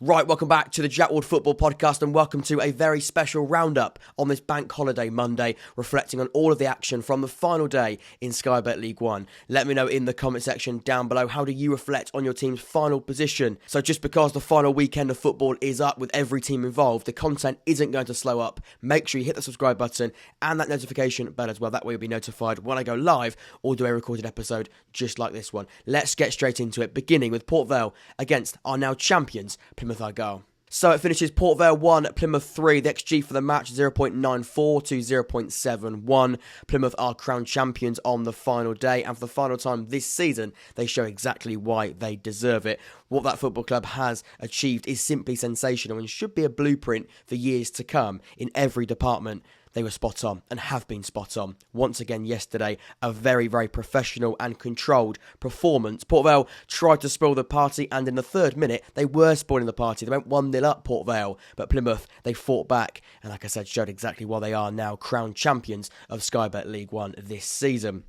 Right, welcome back to the Jack Ward Football Podcast and welcome to a very special roundup on this Bank Holiday Monday, reflecting on all of the action from the final day in Sky Bet League One. Let me know in the comment section down below, how do you reflect on your team's final position? So just because the final weekend of football is up with every team involved, the content isn't going to slow up. Make sure you hit the subscribe button and that notification bell as well. That way you'll be notified when I go live or do a recorded episode just like this one. Let's get straight into it, beginning with Port Vale against our now champions, Plymouth Argyle. So it finishes Port Vale 1, Plymouth 3. The XG for the match 0.94 to 0.71. Plymouth are crowned champions on the final day, and for the final time this season, they show exactly why they deserve it. What that football club has achieved is simply sensational and should be a blueprint for years to come in every department. They were spot on and have been spot on. Once again yesterday, a very, very professional and controlled performance. Port Vale tried to spoil the party, and in the third minute, they were spoiling the party. They went 1-0 up, Port Vale, but Plymouth, they fought back and, like I said, showed exactly why they are now crowned champions of Sky Bet League One this season.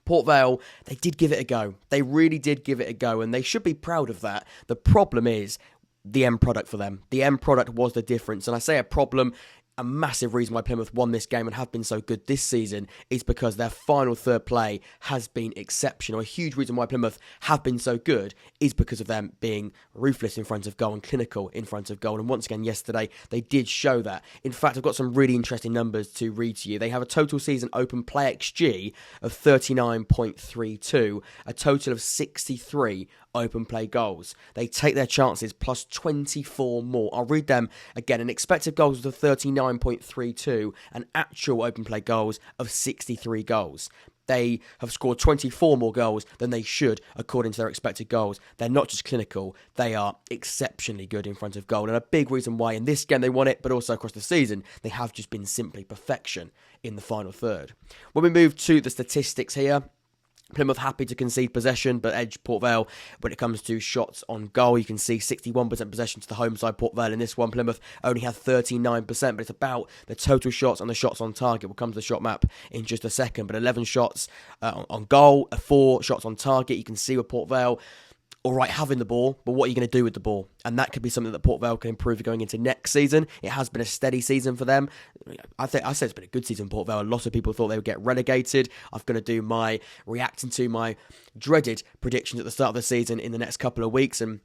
Port Vale, they did give it a go. They really did give it a go, and they should be proud of that. The problem is the end product for them. The end product was the difference, and I say a problem. A massive reason why Plymouth won this game and have been so good this season is because their final third play has been exceptional. A huge reason why Plymouth have been so good is because of them being ruthless in front of goal and clinical in front of goal. And once again, yesterday, they did show that. In fact, I've got some really interesting numbers to read to you. They have a total season open play XG of 39.32, a total of 63 open play goals. They take their chances plus 24 more. I'll read them again. An expected goals of 39.32 and actual open play goals of 63 goals. They have scored 24 more goals than they should according to their expected goals. They're not just clinical, they are exceptionally good in front of goal. And a big reason why in this game they won it, but also across the season, they have just been simply perfection in the final third. When we move to the statistics here, Plymouth happy to concede possession, but edge Port Vale when it comes to shots on goal. You can see 61% possession to the home side. Port Vale in this one, Plymouth only had 39%, but it's about the total shots and the shots on target. We'll come to the shot map in just a second, but 11 shots on goal, 4 shots on target. You can see with Port Vale, all right, having the ball, but what are you going to do with the ball? And that could be something that Port Vale can improve going into next season. It has been a steady season for them. I say it's been a good season for Port Vale. A lot of people thought they would get relegated. I'm going to do my reacting to my dreaded predictions at the start of the season in the next couple of weeks, and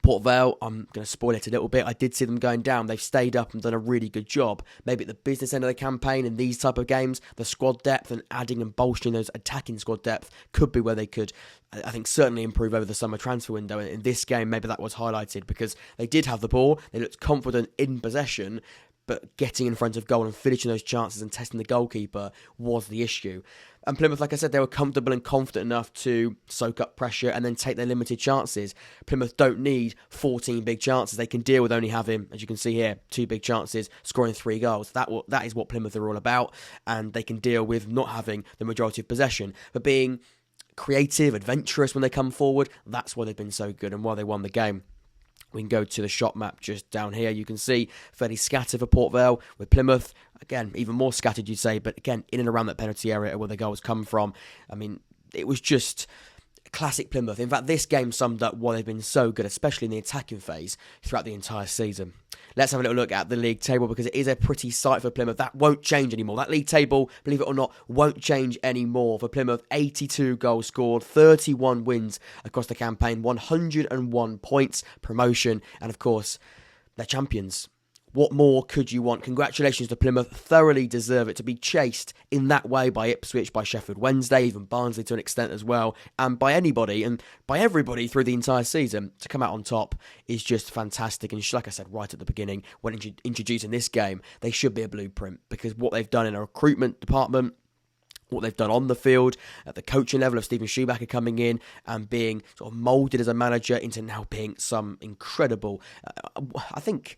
Port Vale, I'm going to spoil it a little bit. I did see them going down. They've stayed up and done a really good job. Maybe at the business end of the campaign in these type of games, the squad depth and adding and bolstering those attacking squad depth could be where they could, I think, certainly improve over the summer transfer window. And in this game, maybe that was highlighted because they did have the ball. They looked confident in possession, but getting in front of goal and finishing those chances and testing the goalkeeper was the issue. And Plymouth, like I said, they were comfortable and confident enough to soak up pressure and then take their limited chances. Plymouth don't need 14 big chances. They can deal with only having, as you can see here, 2 big chances, scoring 3 goals. That is what Plymouth are all about, and they can deal with not having the majority of possession. But being creative, adventurous when they come forward, that's why they've been so good and why they won the game. We can go to the shot map just down here. You can see fairly scattered for Port Vale with Plymouth. Again, even more scattered, you'd say, but again, in and around that penalty area where the goals come from. I mean, it was just classic Plymouth. In fact, this game summed up why they've been so good, especially in the attacking phase throughout the entire season. Let's have a little look at the league table because it is a pretty sight for Plymouth. That won't change anymore. That league table, believe it or not, won't change anymore. For Plymouth, 82 goals scored, 31 wins across the campaign, 101 points, promotion, and of course, they're champions. What more could you want? Congratulations to Plymouth. Thoroughly deserve it to be chased in that way by Ipswich, by Sheffield Wednesday, even Barnsley to an extent as well, and by anybody and by everybody through the entire season. To come out on top is just fantastic. And like I said right at the beginning, when introducing this game, they should be a blueprint because what they've done in a recruitment department, what they've done on the field, at the coaching level of Stephen Schumacher coming in and being sort of moulded as a manager into now being some incredible, I think,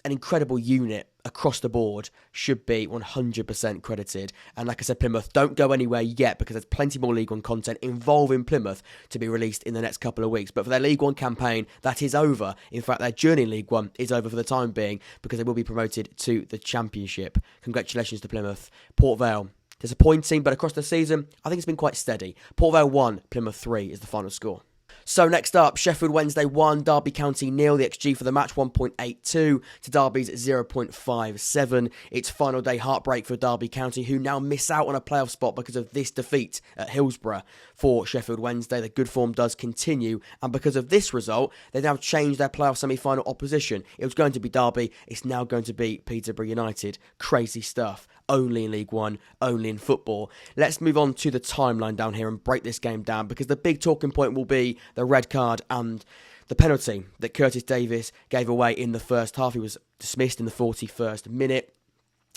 an incredible unit across the board, should be 100% credited. And like I said, Plymouth, don't go anywhere yet because there's plenty more League One content involving Plymouth to be released in the next couple of weeks. But for their League One campaign, that is over. In fact, their journey in League One is over for the time being because they will be promoted to the Championship. Congratulations to Plymouth. Port Vale, disappointing, but across the season, I think it's been quite steady. Port Vale 1, Plymouth 3 is the final score. So next up, Sheffield Wednesday 1, Derby County 0. The XG for the match 1.82 to Derby's 0.57. It's final day heartbreak for Derby County, who now miss out on a playoff spot because of this defeat at Hillsborough. For Sheffield Wednesday, the good form does continue, and because of this result, they've now changed their playoff semi-final opposition. It was going to be Derby, it's now going to be Peterborough United. Crazy stuff. Only in League One, only in football. Let's move on to the timeline down here and break this game down, because the big talking point will be the red card and the penalty that Curtis Davies gave away in the first half. He was dismissed in the 41st minute,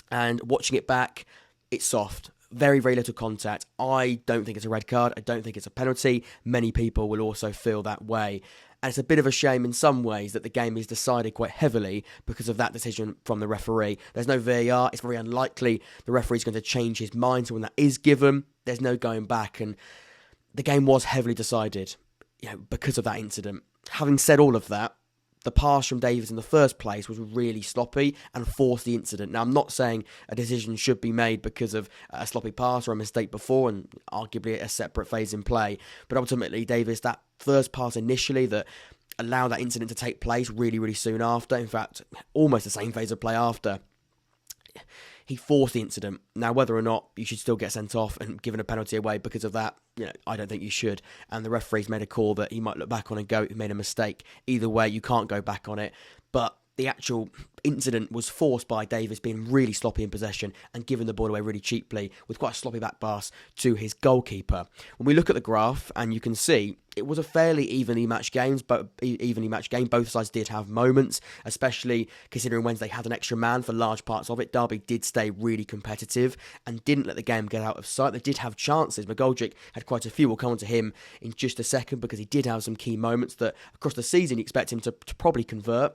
and watching it back, it's soft. Very, very little contact. I don't think it's a red card. I don't think it's a penalty. Many people will also feel that way. And it's a bit of a shame in some ways that the game is decided quite heavily because of that decision from the referee. There's no VAR. It's very unlikely the referee's going to change his mind. So when that is given, there's no going back. And the game was heavily decided, because of that incident. Having said all of that, the pass from Davies in the first place was really sloppy and forced the incident. Now, I'm not saying a decision should be made because of a sloppy pass or a mistake before and arguably a separate phase in play. But ultimately, Davies, that first pass initially that allowed that incident to take place really, really soon after, in fact, almost the same phase of play after, he forced the incident. Now, whether or not you should still get sent off and given a penalty away because of that, I don't think you should. And the referee's made a call that he might look back on and go, he made a mistake. Either way, you can't go back on it. But the actual incident was forced by Davies being really sloppy in possession and giving the ball away really cheaply with quite a sloppy back pass to his goalkeeper. When we look at the graph, and you can see it was a fairly evenly matched game. Both sides did have moments, especially considering Wednesday had an extra man for large parts of it. Derby did stay really competitive and didn't let the game get out of sight. They did have chances. McGoldrick had quite a few. We'll come on to him in just a second because he did have some key moments that across the season you expect him to probably convert.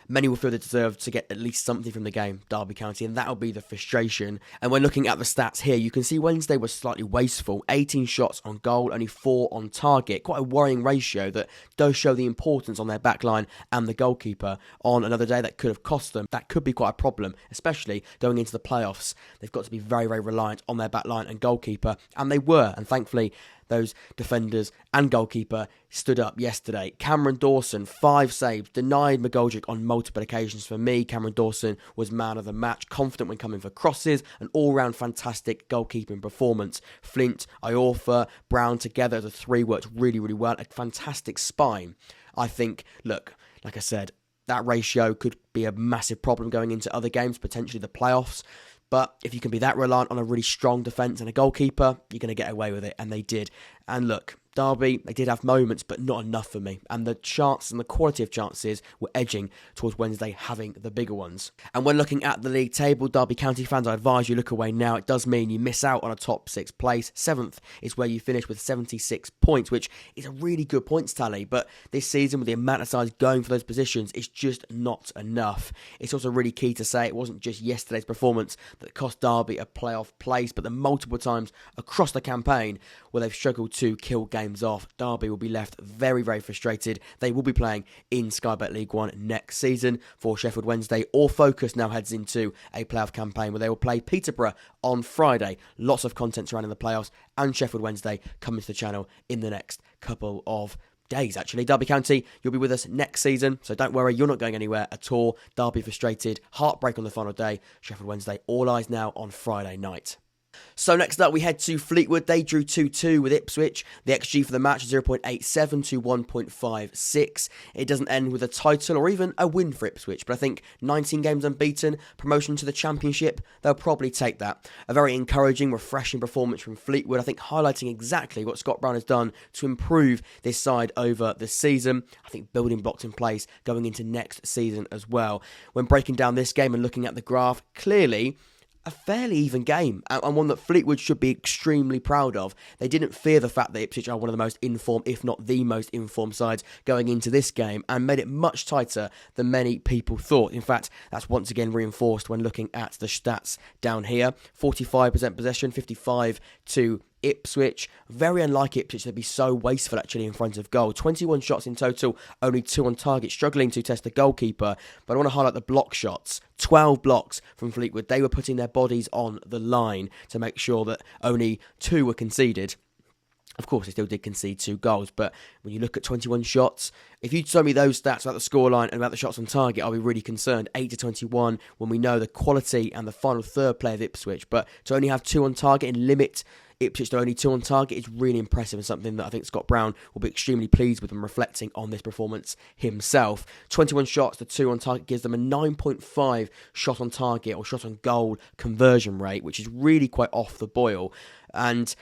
Many will feel they deserve to get at least something from the game, Derby County, and that'll be the frustration. And when looking at the stats here, you can see Wednesday was slightly wasteful. 18 shots on goal, only 4 on target. Quite a worrying ratio that does show the importance on their backline and the goalkeeper on another day that could have cost them. That could be quite a problem, especially going into the playoffs. They've got to be very, very reliant on their backline and goalkeeper, and they were, and thankfully those defenders and goalkeeper stood up yesterday. Cameron Dawson, 5 saves, denied McGoldrick on multiple occasions. For me, Cameron Dawson was man of the match, confident when coming for crosses, an all-round fantastic goalkeeping performance. Flint, Iorfa, Brown together as a 3 worked really, really well. A fantastic spine. I think, look, like I said, that ratio could be a massive problem going into other games, potentially the playoffs. But if you can be that reliant on a really strong defence and a goalkeeper, you're going to get away with it, and they did. And look, Derby, they did have moments, but not enough for me. And the chances and the quality of chances were edging towards Wednesday having the bigger ones. And when looking at the league table, Derby County fans, I advise you look away now. It does mean you miss out on a top 6 place. 7th is where you finish with 76 points, which is a really good points tally. But this season, with the amount of sides going for those positions, it's just not enough. It's also really key to say it wasn't just yesterday's performance that cost Derby a playoff place, but the multiple times across the campaign where they've struggled to kill games off. Derby will be left very, very frustrated. They will be playing in Sky Bet League One next season. For Sheffield Wednesday, all focus now heads into a playoff campaign where they will play Peterborough on Friday. Lots of content surrounding the playoffs and Sheffield Wednesday coming to the channel in the next couple of days, actually. Derby County, you'll be with us next season, so don't worry, you're not going anywhere at all. Derby frustrated, heartbreak on the final day. Sheffield Wednesday, all eyes now on Friday night. So next up we head to Fleetwood. They drew 2-2 with Ipswich. The XG for the match is 0.87 to 1.56. It doesn't end with a title or even a win for Ipswich, but I think 19 games unbeaten, promotion to the Championship, they'll probably take that. A very encouraging, refreshing performance from Fleetwood, I think highlighting exactly what Scott Brown has done to improve this side over the season. I think building blocks in place going into next season as well. When breaking down this game and looking at the graph, clearly a fairly even game, and one that Fleetwood should be extremely proud of. They didn't fear the fact that Ipswich are one of the most informed, if not the most informed sides going into this game, and made it much tighter than many people thought. In fact, that's once again reinforced when looking at the stats down here. 45% possession, 55 to Ipswich. Very unlike Ipswich to be so wasteful actually in front of goal. 21 shots in total, only 2 on target, struggling to test the goalkeeper. But I want to highlight the block shots. 12 blocks from Fleetwood. They were putting their bodies on the line to make sure that only 2 were conceded. Of course, they still did concede 2 goals, but when you look at 21 shots, if you told me those stats about the scoreline and about the shots on target, I'll be really concerned. 8 to 21, when we know the quality and the final third play of Ipswich, but to only have 2 on target and limit Ipswich to only 2 on target is really impressive, and something that I think Scott Brown will be extremely pleased with when reflecting on this performance himself. 21 shots to 2 on target gives them a 9.5 shot on target or shot on goal conversion rate, which is really quite off the boil. And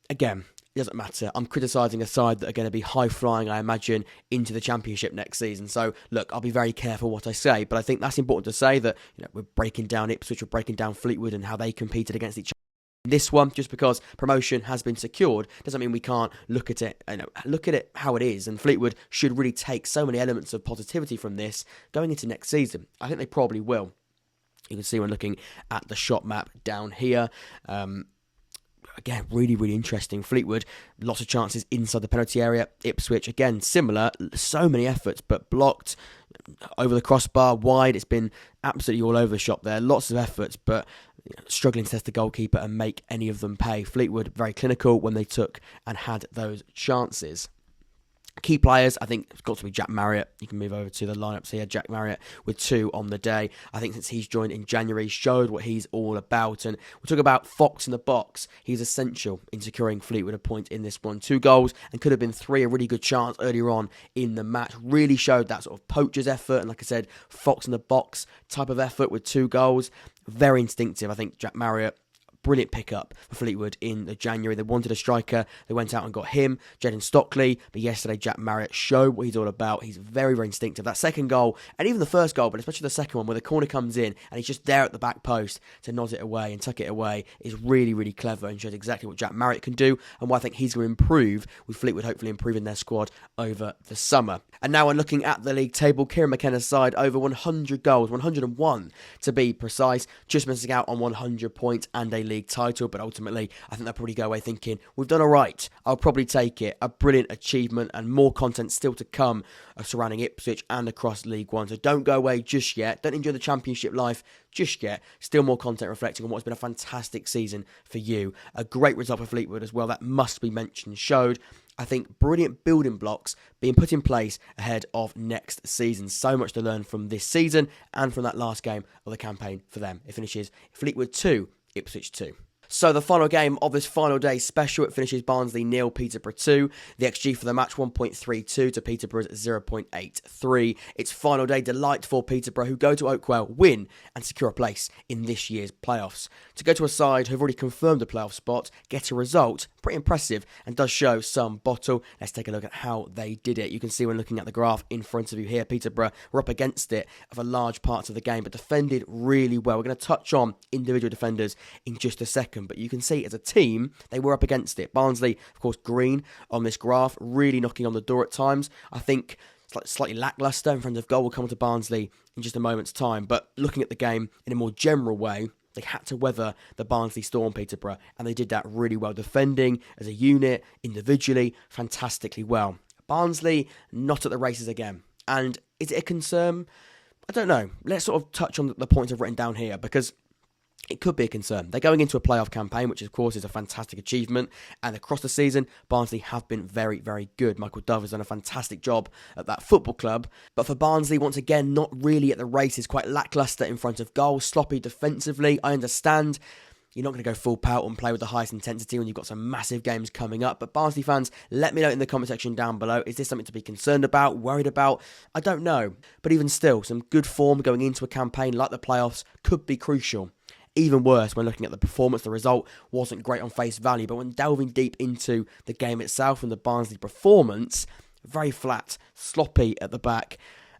again, it doesn't matter. I'm criticising a side that are going to be high-flying, I imagine, into the Championship next season. So, look, I'll be very careful what I say, but I think that's important to say that we're breaking down Ipswich, we're breaking down Fleetwood and how they competed against each other. This one, just because promotion has been secured, doesn't mean we can't look at it, look at it how it is. And Fleetwood should really take so many elements of positivity from this going into next season. I think they probably will. You can see when looking at the shot map down here. Again, really, really interesting. Fleetwood, lots of chances inside the penalty area. Ipswich, again, similar. So many efforts, but blocked over the crossbar, wide. It's been absolutely all over the shop there. Lots of efforts, but struggling to test the goalkeeper and make any of them pay. Fleetwood, very clinical when they took and had those chances. Key players, I think it's got to be Jack Marriott. You can move over to the lineups here. Jack Marriott with 2 on the day. I think since he's joined in January, showed what he's all about. And we'll talk about Fox in the box. He's essential in securing Fleetwood a point in this one. 2 goals and could have been 3, a really good chance earlier on in the match. Really showed that sort of poacher's effort. And like I said, Fox in the box type of effort with 2 goals. Very instinctive. I think Jack Marriott, brilliant pickup for Fleetwood in the January. They wanted a striker. They went out and got him, Jadon Stockley. But yesterday, Jack Marriott showed what he's all about. He's very, very instinctive. That second goal, and even the first goal, but especially the second one, where the corner comes in and he's just there at the back post to nod it away and tuck it away, is really, really clever and shows exactly what Jack Marriott can do and why I think he's going to improve, with Fleetwood hopefully improving their squad over the summer. And now we're looking at the league table. Kieran McKenna's side, over 100 goals, 101 to be precise, just missing out on 100 points and a league title, but ultimately I think they'll probably go away thinking, we've done alright, I'll probably take it. A brilliant achievement, and more content still to come surrounding Ipswich and across League One, so don't go away just yet, don't enjoy the Championship life just yet. Still more content reflecting on what's been a fantastic season for you. A great result for Fleetwood as well, that must be mentioned. Showed, I think, brilliant building blocks being put in place ahead of next season. So much to learn from this season and from that last game of the campaign for them. It finishes Fleetwood 2, Ipswich 2. So the final game of this final day special, it finishes Barnsley 0, Peterborough 2. The XG for the match 1.32 to Peterborough's 0.83. It's final day delight for Peterborough, who go to Oakwell, win and secure a place in this year's playoffs. To go to a side who've already confirmed a playoff spot, get a result, pretty impressive and does show some bottle. Let's take a look at how they did it. You can see when looking at the graph in front of you here, Peterborough were up against it for large parts of the game, but defended really well. We're going to touch on individual defenders in just a second, but you can see as a team, they were up against it. Barnsley, of course, green on this graph, really knocking on the door at times. I think slightly lacklustre in front of goal. We'll come to Barnsley in just a moment's time, but looking at the game in a more general way, they had to weather the Barnsley storm, Peterborough, and they did that really well. Defending as a unit, individually, fantastically well. Barnsley, not at the races again. And is it a concern? I don't know. Let's sort of touch on the points I've written down here, because it could be a concern. They're going into a playoff campaign, which of course is a fantastic achievement. And across the season, Barnsley have been very, very good. Michael Dove has done a fantastic job at that football club. But for Barnsley, once again, not really at the races. Quite lacklustre in front of goal, sloppy defensively. I understand you're not going to go full pout and play with the highest intensity when you've got some massive games coming up. But Barnsley fans, let me know in the comment section down below. Is this something to be concerned about, worried about? I don't know. But even still, some good form going into a campaign like the playoffs could be crucial. Even worse when looking at the performance, the result wasn't great on face value, but when delving deep into the game itself and the Barnsley performance, very flat, sloppy at the back,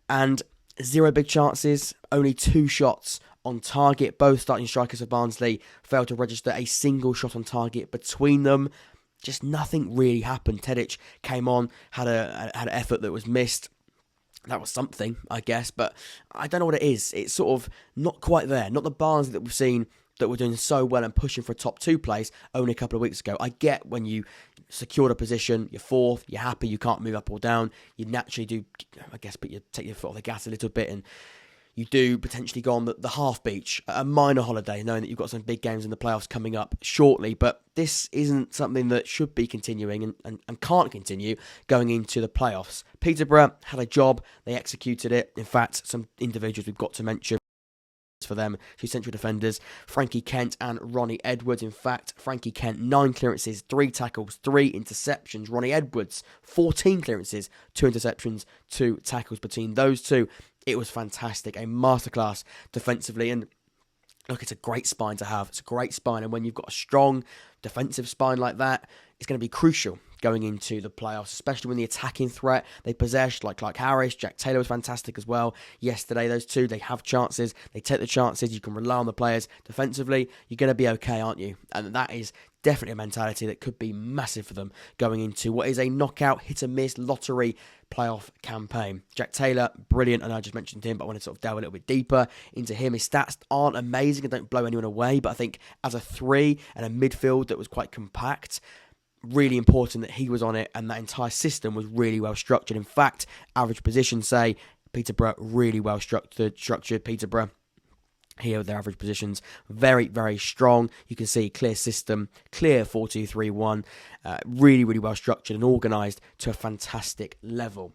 and 0 big chances, only 2 shots on target. Both starting strikers for Barnsley failed to register a single shot on target between them. Just nothing really happened. Tedic came on, had an effort that was missed. That was something, I guess, but I don't know what it is. It's sort of not quite there. Not the Barnsley that we've seen that were doing so well and pushing for a top 2 place only a couple of weeks ago. I get when you secured a position, you're 4th, you're happy, you can't move up or down. You naturally do, I guess, take your foot off the gas a little bit and you do potentially go on the half beach, a minor holiday, knowing that you've got some big games in the playoffs coming up shortly. But this isn't something that should be continuing and can't continue going into the playoffs. Peterborough had a job, they executed it. In fact, some individuals we've got to mention for them, two central defenders, Frankie Kent and Ronnie Edwards. In fact, Frankie Kent, 9 clearances, 3 tackles, 3 interceptions. Ronnie Edwards, 14 clearances, 2 interceptions, 2 tackles between those two. It was fantastic, a masterclass defensively, and look, it's a great spine to have. It's a great spine, and when you've got a strong defensive spine like that, it's going to be crucial going into the playoffs, especially when the attacking threat they possess, like Harris, Jack Taylor was fantastic as well. Yesterday, those two, they have chances, they take the chances, you can rely on the players. Defensively, you're going to be okay, aren't you? And that is definitely a mentality that could be massive for them going into what is a knockout, hit-and-miss lottery playoff campaign. Jack Taylor, brilliant, and I just mentioned him, but I want to sort of delve a little bit deeper into him. His stats aren't amazing and don't blow anyone away, but I think as a 3 and a midfield that was quite compact, really important that he was on it, and that entire system was really well structured. In fact, average positions say Peterborough really well structured. Peterborough here with their average positions, very, very strong. You can see clear system, clear 4-2-3-1, really, really well structured and organised to a fantastic level.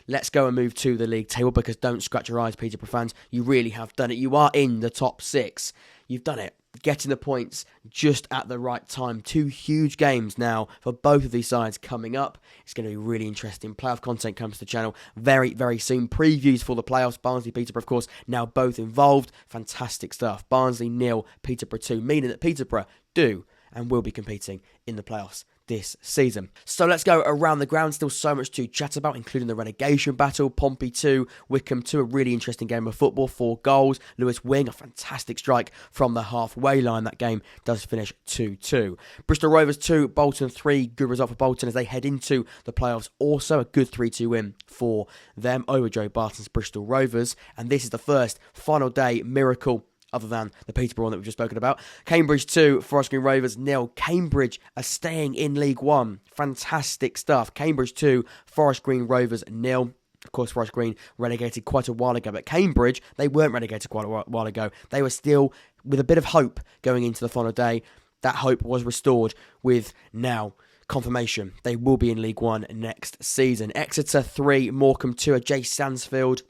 Let's go and move to the league table, because don't scratch your eyes, Peterborough fans. You really have done it. You are in the top 6. You've done it. Getting the points just at the right time. 2 huge games now for both of these sides coming up. It's going to be really interesting. Playoff content comes to the channel very, very soon. Previews for the playoffs. Barnsley, Peterborough, of course, now both involved. Fantastic stuff. Barnsley 0, Peterborough 2, meaning that Peterborough do and will be competing in the playoffs this season. So let's go around the ground. Still so much to chat about, including the relegation battle. Pompey 2, Wycombe 2, a really interesting game of football. 4 goals. Lewis Wing, a fantastic strike from the halfway line. That game does finish 2-2. Bristol Rovers 2, Bolton 3. Good result for Bolton as they head into the playoffs. Also a good 3-2 win for them over Joe Barton's Bristol Rovers. And this is the first final day miracle other than the Peterborough one that we've just spoken about. Cambridge 2, Forest Green Rovers 0. Cambridge are staying in League One. Fantastic stuff. Cambridge 2, Forest Green Rovers 0. Of course, Forest Green relegated quite a while ago, but Cambridge, they weren't relegated quite a while ago. They were still with a bit of hope going into the final day. That hope was restored with now confirmation. They will be in League One next season. Exeter 3, Morecambe 2, a Jay Stansfield.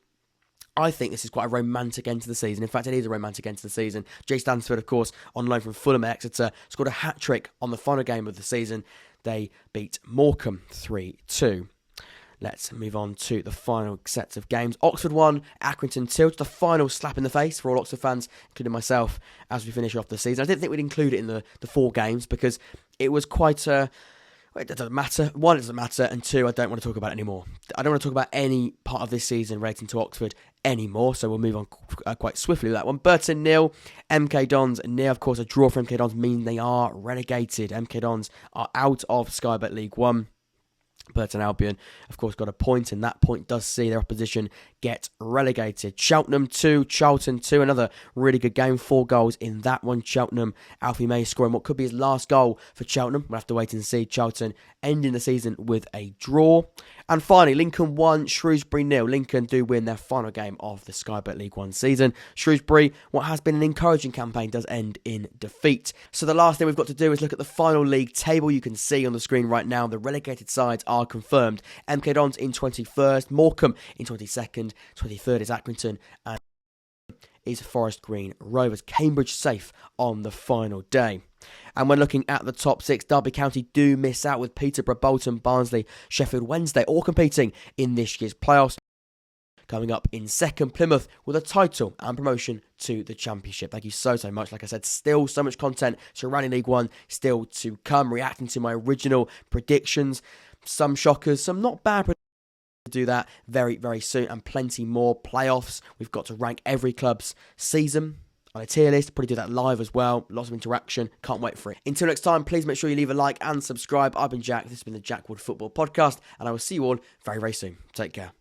I think this is quite a romantic end to the season. In fact, it is a romantic end to the season. Jay Stansfield, of course, on loan from Fulham at Exeter, scored a hat-trick on the final game of the season. They beat Morecambe 3-2. Let's move on to the final sets of games. Oxford 1, Accrington 2. It's the final slap in the face for all Oxford fans, including myself, as we finish off the season. I didn't think we'd include it in the 4 games because it was quite a... It doesn't matter. 1, it doesn't matter. And 2, I don't want to talk about it anymore. I don't want to talk about any part of this season relating to Oxford anymore. So we'll move on quite swiftly with that one. Burton 0, MK Dons 0. Of course, a draw for MK Dons means they are relegated. MK Dons are out of Sky Bet League 1. Burton Albion, of course, got a point, and that point does see their opposition get relegated. Cheltenham 2, Charlton 2, another really good game. 4 goals in that one. Cheltenham, Alfie May scoring what could be his last goal for Cheltenham. We'll have to wait and see. Charlton ending the season with a draw. And finally, Lincoln 1, Shrewsbury 0. Lincoln do win their final game of the Sky Bet League 1 season. Shrewsbury, what has been an encouraging campaign, does end in defeat. So the last thing we've got to do is look at the final league table. You can see on the screen right now the relegated sides are confirmed. MK Dons in 21st, Morecambe in 22nd, 23rd is Accrington, and is Forest Green Rovers. Cambridge safe on the final day. And when looking at the top 6, Derby County do miss out with Peterborough, Bolton, Barnsley, Sheffield Wednesday all competing in this year's playoffs. Coming up in second, Plymouth with a title and promotion to the Championship. Thank you so much. Like I said, still so much content surrounding League One still to come, reacting to my original predictions. Some shockers, some not bad predictions. Do that very, very soon, and plenty more playoffs. We've got to rank every club's season on a tier list. Probably do that live as well. Lots of interaction. Can't wait for it. Until next time, please make sure you leave a like and subscribe. I've been Jack. This has been the Jack Wood Football Podcast, and I will see you all very, very soon. Take care.